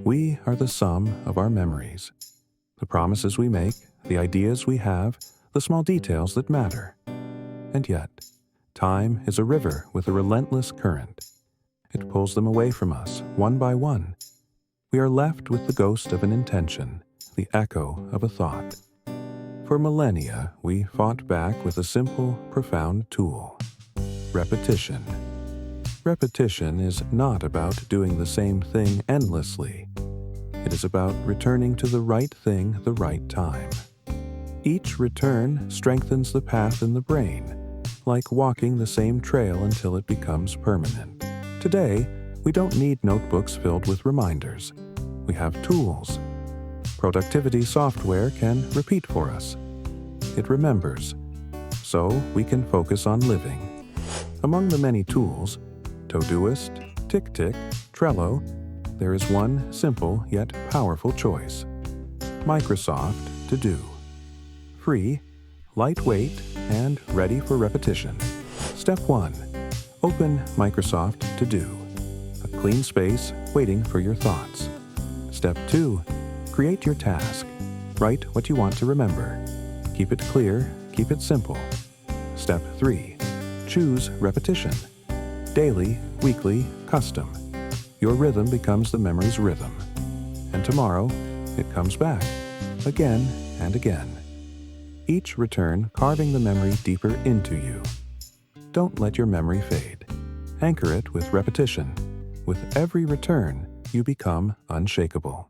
We are the sum of our memories. The promises we make, the ideas we have, the small details that matter. And yet, time is a river with a relentless current. It pulls them away from us, one by one. We are left with the ghost of an intention, the echo of a thought. For millennia, we fought back with a simple, profound tool: repetition. Repetition is not about doing the same thing endlessly. It is about returning to the right thing the right time. Each return strengthens the path in the brain, like walking the same trail until it becomes permanent. Today, we don't need notebooks filled with reminders. We have tools. Productivity software can repeat for us. It remembers, so we can focus on living. Among the many tools, Todoist, TickTick, Trello, there is one simple yet powerful choice: Microsoft To Do. Free, lightweight, and ready for repetition. Step 1. Open Microsoft To Do. A clean space waiting for your thoughts. Step 2. Create your task. Write what you want to remember. Keep it clear, keep it simple. Step 3. Choose repetition. Daily, weekly, custom. Your rhythm becomes the memory's rhythm. And tomorrow, it comes back, again and again. Each return carving the memory deeper into you. Don't let your memory fade. Anchor it with repetition. With every return, you become unshakable.